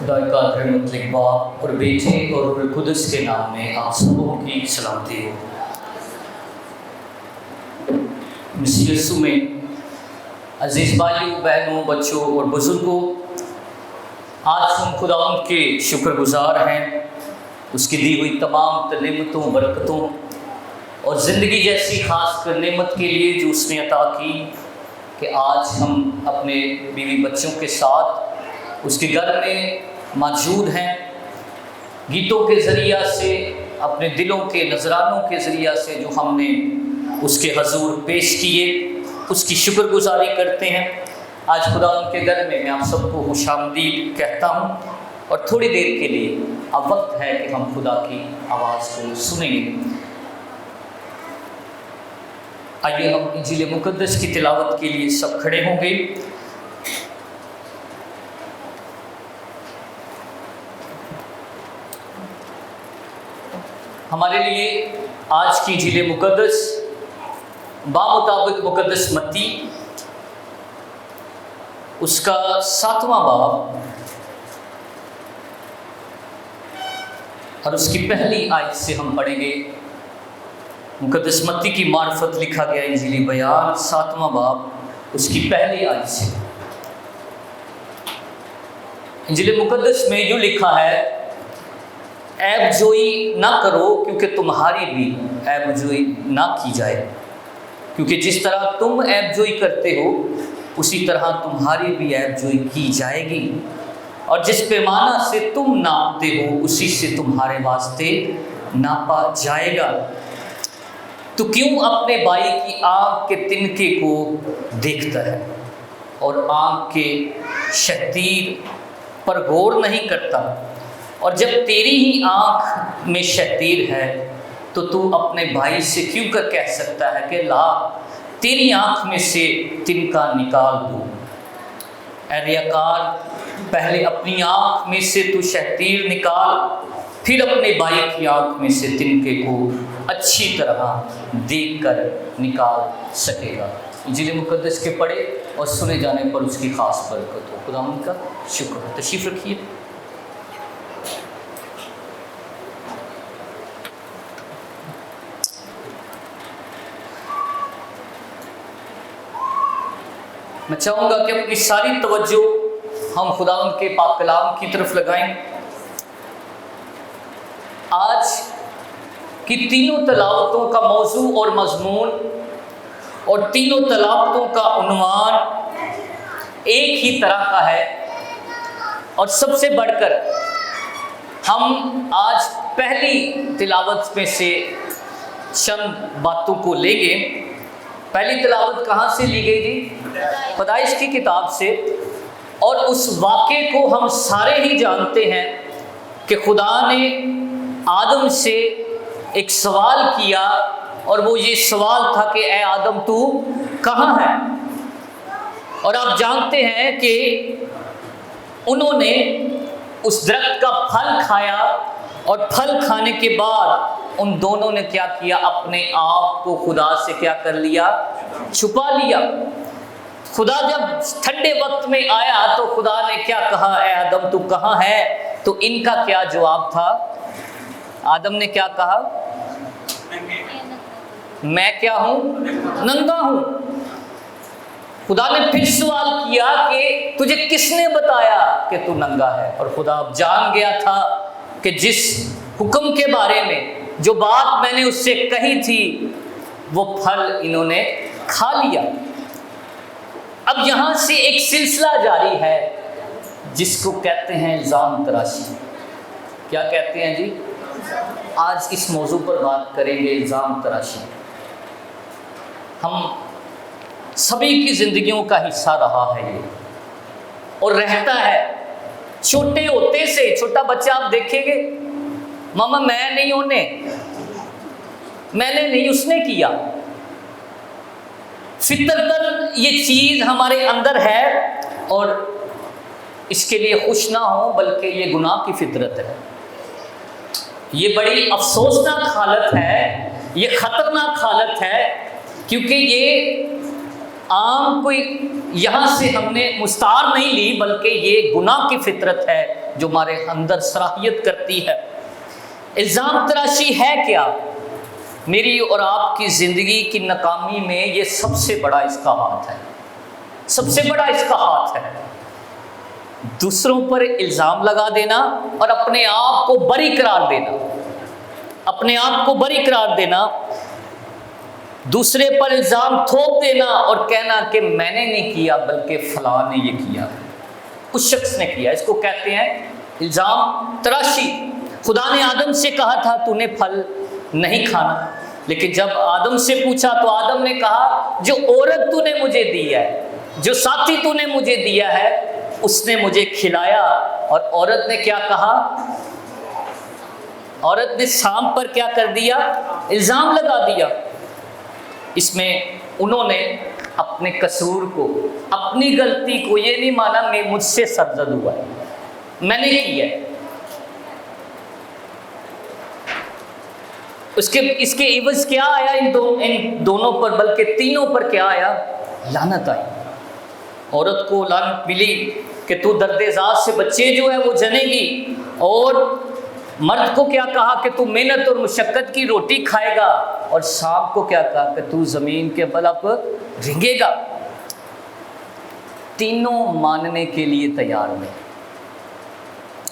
खुदा का मतलब बाप और बेटे और रूह कुदस के नाम में आप सबों की सलामती हो। मसीह यीशु में अजीज़ भाइयों, बहनों, बच्चों और बुज़ुर्गों, आज हम खुदावंद के शुक्रगुजार हैं उसकी दी हुई तमाम नेमतों, बरकतों और ज़िंदगी जैसी ख़ास कर नेमत के लिए जो उसने अता की कि आज हम अपने बीवी बच्चों के साथ उसके घर में मौजूद हैं। गीतों के ज़रिया से, अपने दिलों के नजरानों के ज़रिया से जो हमने उसके हजूर पेश किए, उसकी शुक्रगुजारी करते हैं। आज खुदा उनके घर में मैं आप सबको खुशामदीद कहता हूँ और थोड़ी देर के लिए अब वक्त है कि हम खुदा की आवाज़ को सुनेंगे। आइए हम इंजील मुकद्दस की तिलावत के लिए सब खड़े होंगे। हमारे लिए आज की इंजील मुकद्दस बामुताबिक मुकद्दस मत्ती उसका 7वां बाब और उसकी पहली आयत से हम पढ़ेंगे। मुकद्दस मत्ती की मार्फत लिखा गया इंजीली बयान 7वां बाब उसकी पहली आयत से। इंजील मुकद्दस में यूँ लिखा है, ऐबजोई ना करो क्योंकि तुम्हारी भी ऐबजोई ना की जाए, क्योंकि जिस तरह तुम ऐबजोई करते हो उसी तरह तुम्हारी भी ऐबजोई की जाएगी, और जिस पैमाना से तुम नापते हो उसी से तुम्हारे वास्ते नापा जाएगा। तो क्यों अपने भाई की आँख के तिनके को देखता है और आँख के शतीर पर गौर नहीं करता? और जब तेरी ही आँख में शतीर है तो तू अपने भाई से क्यों कर कह सकता है कि ला तेरी आँख में से तिनका निकाल दूँ? ऐ रियाकार, पहले अपनी आँख में से तू शतीर निकाल, फिर अपने भाई की आँख में से तिनके को अच्छी तरह देखकर निकाल सकेगा। इंजील मुकद्दस के पढ़े और सुने जाने पर उसकी खास बरकत हो। खुदा उनका शुक्र है। तशरीफ़ रखिए। मैं चाहूँगा कि अपनी सारी तवज्जो हम खुदावंद के पाक कलाम की तरफ लगाएं। आज की तीनों तलावतों का मौजू और मजमून और तीनों तलावतों का उन्वान एक ही तरह का है, और सबसे बढ़कर हम आज पहली तिलावत में से चंद बातों को लेंगे। पहली तिलावत कहाँ से ली गई थी? पैदाइश की किताब से। और उस वाक़े को हम सारे ही जानते हैं कि खुदा ने आदम से एक सवाल किया, और वो ये सवाल था कि ए आदम तू कहाँ है? और आप जानते हैं कि उन्होंने उस दरख्त का फल खाया, और फल खाने के बाद उन दोनों ने क्या किया? अपने आप को खुदा से क्या कर लिया? छुपा लिया। खुदा जब ठंडे वक्त में आया तो खुदा ने क्या कहा? ए आदम तू कहाँ है? तो इनका क्या जवाब था? आदम ने क्या कहा? मैं क्या हूँ? नंगा हूँ। खुदा ने फिर सवाल किया कि तुझे किसने बताया कि तू नंगा है? और खुदा अब जान गया था कि जिस हुक्म के बारे में, जो बात मैंने उससे कही थी, वो फल इन्होंने खा लिया। अब यहाँ से एक सिलसिला जारी है जिसको कहते हैं इल्ज़ाम तराशी। क्या कहते हैं जी? आज इस मौजू पर बात करेंगे, इल्ज़ाम तराशी। हम सभी की ज़िंदगियों का हिस्सा रहा है ये, और रहता है। छोटे होते से, छोटा बच्चा आप देखेंगे, मामा मैं नहीं, होने मैंने नहीं, उसने किया। फितरतन ये चीज़ हमारे अंदर है, और इसके लिए खुश ना हो, बल्कि ये गुनाह की फितरत है। ये बड़ी अफसोसनाक हालत है, ये ख़तरनाक हालत है, क्योंकि ये आम कोई यहाँ से हमने मुस्तार नहीं ली, बल्कि ये गुनाह की फितरत है जो हमारे अंदर सराहियत करती है। इल्ज़ाम तराशी है क्या? मेरी और आपकी ज़िंदगी की नाकामी में ये सबसे बड़ा इसका हाथ है, सबसे बड़ा इसका हाथ है। दूसरों पर इल्ज़ाम लगा देना और अपने आप को बरी करार देना, अपने आप को बरी करार देना, दूसरे पर इल्ज़ाम थोप देना और कहना कि मैंने नहीं किया बल्कि फलां ने ये किया, उस शख्स ने किया। इसको कहते हैं इल्ज़ाम तराशी। खुदा ने आदम से कहा था तूने फल नहीं खाना, लेकिन जब आदम से पूछा तो आदम ने कहा जो औरत तूने मुझे दी है, जो साथी तूने मुझे दिया है, उसने मुझे खिलाया। और औरत ने क्या कहा? औरत ने शाम पर क्या कर दिया? इल्ज़ाम लगा दिया। इसमें उन्होंने अपने कसूर को, अपनी गलती को ये नहीं माना मैं मुझसे सरजद हुआ है, मैंने किया है। इसके इवज़ क्या आया इन दोनों पर, बल्कि तीनों पर क्या आया? लानत आई। औरत को लानत मिली कि तू दर्द-ए-ज़ात से बच्चे जो है वो जनेगी, और मर्द को क्या कहा कि तू मेहनत और मुशक्क़त की रोटी खाएगा, और सांप को क्या कहा कि तू ज़मीन के बल पर रेंगेगा। तीनों मानने के लिए तैयार हुए,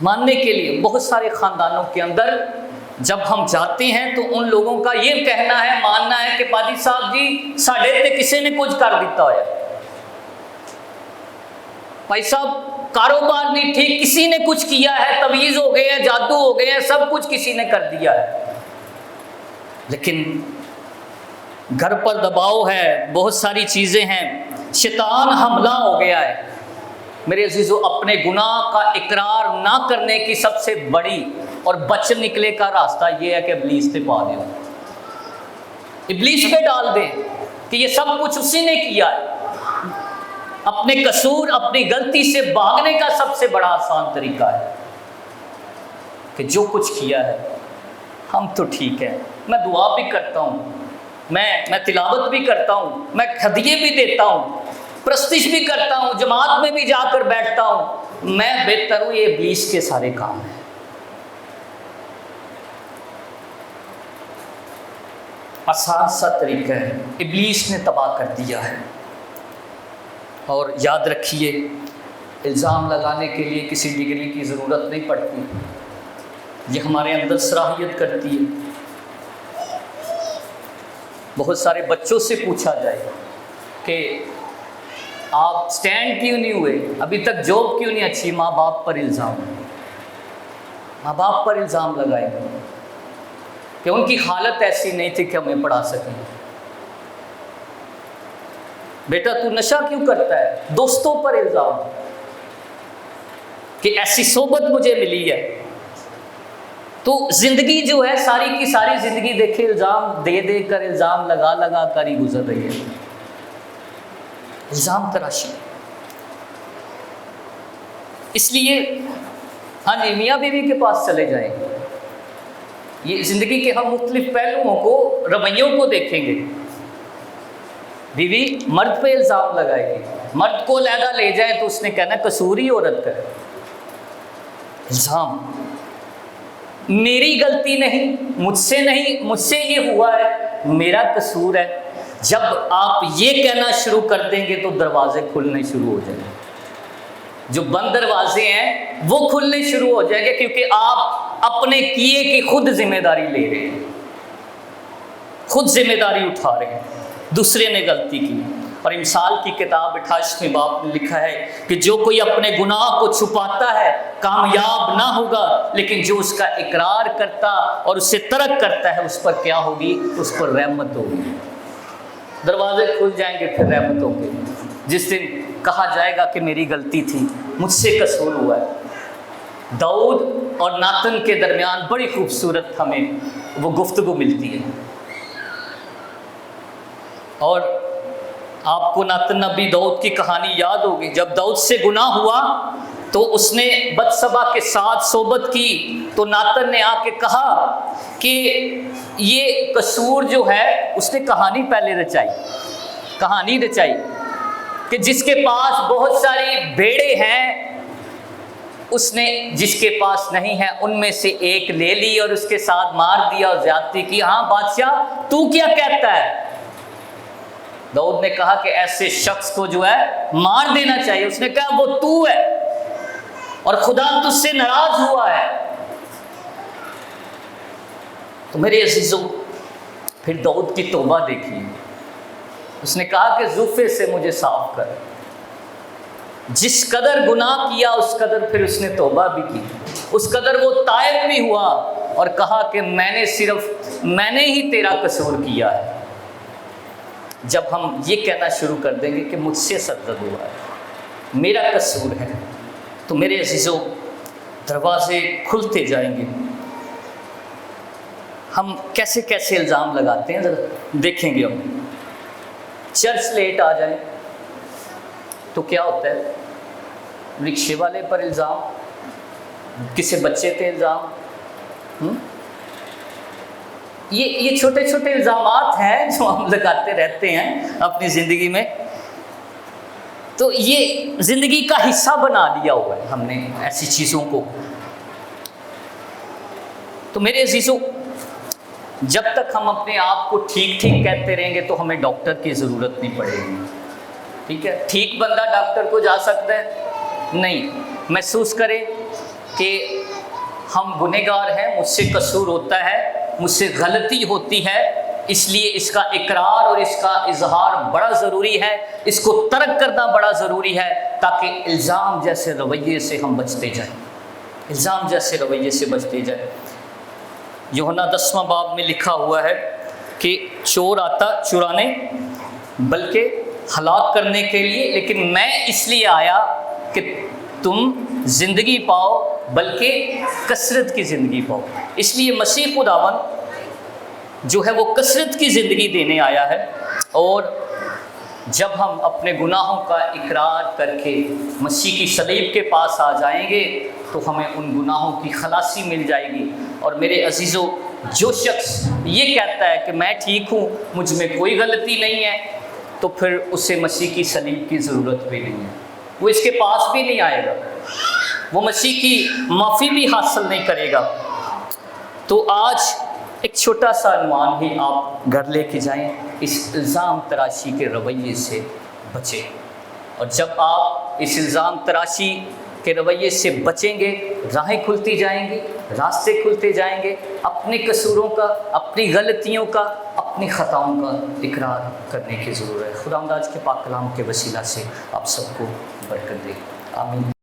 मानने के लिए। बहुत सारे ख़ानदानों के अंदर जब हम जाते हैं तो उन लोगों का ये कहना है, मानना है कि पादी साहब जी साढ़े ते किसी ने कुछ कर दिता होया, भाई साहब कारोबार नहीं ठीक, किसी ने कुछ किया है, तवीज़ हो गए हैं, जादू हो गए हैं, सब कुछ किसी ने कर दिया है। लेकिन घर पर दबाव है, बहुत सारी चीज़ें हैं, शैतान हमला हो गया है। मेरे अजीज़ों, अपने गुनाह का इकरार ना करने की सबसे बड़ी और बच निकले का रास्ता ये है कि इब्लीस पे पा दो, इब्लीस पे डाल दें कि ये सब कुछ उसी ने किया है। अपने कसूर, अपनी गलती से भागने का सबसे बड़ा आसान तरीका है कि जो कुछ किया है हम तो ठीक है, मैं दुआ भी करता हूँ, मैं तिलावत भी करता हूँ, मैं हदिये भी देता हूँ, प्रस्तिश भी करता हूँ, जमात में भी जाकर बैठता हूँ, मैं बेहतर हूँ, ये इब्लीस के सारे काम हैं। आसान सा तरीका है, इब्लीस ने तबाह कर दिया है। और याद रखिए, इल्ज़ाम लगाने के लिए किसी डिग्री की ज़रूरत नहीं पड़ती, ये हमारे अंदर सराहियत करती है। बहुत सारे बच्चों से पूछा जाए कि आप स्टैंड क्यों नहीं हुए, अभी तक जॉब क्यों नहीं अच्छी, माँ बाप पर इल्ज़ाम, माँ बाप पर इल्ज़ाम लगाएंगे कि उनकी हालत ऐसी नहीं थी कि हमें पढ़ा सकें। बेटा तू नशा क्यों करता है, दोस्तों पर इल्ज़ाम कि ऐसी सोबत मुझे मिली है। तो ज़िंदगी जो है सारी की सारी ज़िंदगी देखे इल्ज़ाम दे दे कर, इल्ज़ाम लगा लगा कर ही गुजर रही है। इल्ज़ाम तराशी। इसलिए हाँ जी, मियाँ बीवी के पास चले जाएं, ये ज़िंदगी के हम मुख्तलिफ पहलुओं को, रवैयों को देखेंगे। बीवी मर्द पे इल्ज़ाम लगाएगी, मर्द को लहदा ले जाए तो उसने कहना कसूर ही औरत का है। इल्ज़ाम, मेरी गलती नहीं, मुझसे नहीं, मुझसे ये हुआ है, मेरा कसूर है। जब आप ये कहना शुरू कर देंगे तो दरवाजे खुलने शुरू हो जाएंगे, जो बंद दरवाजे हैं वो खुलने शुरू हो जाएंगे, क्योंकि आप अपने किए की खुद जिम्मेदारी ले रहे हैं, खुद जिम्मेदारी उठा रहे हैं। दूसरे ने गलती की। और इमसाल की किताब 28वें बाब में लिखा है कि जो कोई अपने गुनाह को छुपाता है कामयाब ना होगा, लेकिन जो उसका इकरार करता और उससे तर्क करता है उस पर क्या होगी? उस पर रहमत होगी। दरवाजे खुल जाएंगे, फिर रहमत होगी। जिस दिन कहा जाएगा कि मेरी गलती थी, मुझसे कसूर हुआ है। दाऊद और नातन के दरमियान बड़ी खूबसूरत हमें वो गुफ्तगू मिलती है। और आपको नातन नबी दाऊद की कहानी याद होगी। जब दाऊद से गुनाह हुआ तो उसने बत्सबा के साथ सोबत की, तो नातन ने आके कहा कि ये कसूर जो है, उसने कहानी पहले रचाई, कहानी रचाई कि जिसके पास बहुत सारी भेड़ें हैं, उसने जिसके पास नहीं है उनमें से एक ले ली और उसके साथ मार दिया और ज्यादती की। हाँ बादशाह, तू क्या कहता है? दाऊद ने कहा कि ऐसे शख्स को जो है मार देना चाहिए। उसने कहा वो तू है और खुदा तुझसे नाराज हुआ है। तो मेरे अजीजों, फिर दाऊद की तौबा देखिए। उसने कहा कि जुल्फे से मुझे साफ कर। जिस कदर गुनाह किया उस कदर फिर उसने तौबा भी की, उस कदर वो तायब भी हुआ और कहा कि मैंने ही तेरा कसूर किया है। जब हम ये कहना शुरू कर देंगे कि मुझसे सरजद हुआ है, मेरा कसूर है, तो मेरे अजीजों दरवाजे खुलते जाएंगे। हम कैसे कैसे इल्ज़ाम लगाते हैं ज़रा देखेंगे। हम चर्च लेट आ जाए तो क्या होता है? रिक्शे वाले पर इल्ज़ाम, किसी बच्चे पे इल्ज़ाम। ये छोटे छोटे इल्ज़ामात हैं जो हम लगाते रहते हैं अपनी ज़िंदगी में। तो ये ज़िंदगी का हिस्सा बना लिया हुआ है हमने ऐसी चीज़ों को। तो मेरे अजीज़ों, जब तक हम अपने आप को ठीक ठीक कहते रहेंगे तो हमें डॉक्टर की ज़रूरत नहीं पड़ेगी। ठीक है, ठीक बंदा डॉक्टर को जा सकता है? नहीं। महसूस करें कि हम गुनहगार हैं, मुझसे कसूर होता है, मुझसे गलती होती है, इसलिए इसका इकरार और इसका इजहार बड़ा ज़रूरी है, इसको तर्क करना बड़ा ज़रूरी है, ताकि इल्ज़ाम जैसे रवैये से हम बचते जाएं, इल्ज़ाम जैसे रवैये से बचते जाएं। यूहन्ना 10वां बाब में लिखा हुआ है कि चोर आता चुराने बल्कि हलाक करने के लिए, लेकिन मैं इसलिए आया कि तुम ज़िंदगी पाओ, बल्कि कसरत की ज़िंदगी पाओ। इसलिए मसीह खुदावन जो है वो कसरत की ज़िंदगी देने आया है। और जब हम अपने गुनाहों का इकरार करके मसीह की सलीब के पास आ जाएंगे तो हमें उन गुनाहों की खलासी मिल जाएगी। और मेरे अजीज़ों, जो शख्स ये कहता है कि मैं ठीक हूँ, मुझ में कोई गलती नहीं है, तो फिर उसे मसीह की सलीब की ज़रूरत भी नहीं है, वो इसके पास भी नहीं आएगा, वो मसीह की माफ़ी भी हासिल नहीं करेगा। तो आज एक छोटा सा अनुमान ही आप घर लेके जाएं, इस इल्ज़ाम तराशी के रवैये से बचें। और जब आप इस इल्ज़ाम तराशी के रवैये से बचेंगे, राहें खुलती जाएंगी, रास्ते खुलते जाएंगे, अपने कसूरों का, अपनी गलतियों का, अपनी ख़ताओं का इकरार करने की ज़रूरत है। खुदावंद आज के पाक कलाम के वसीला से आप सबको बरकत दे। आमीन।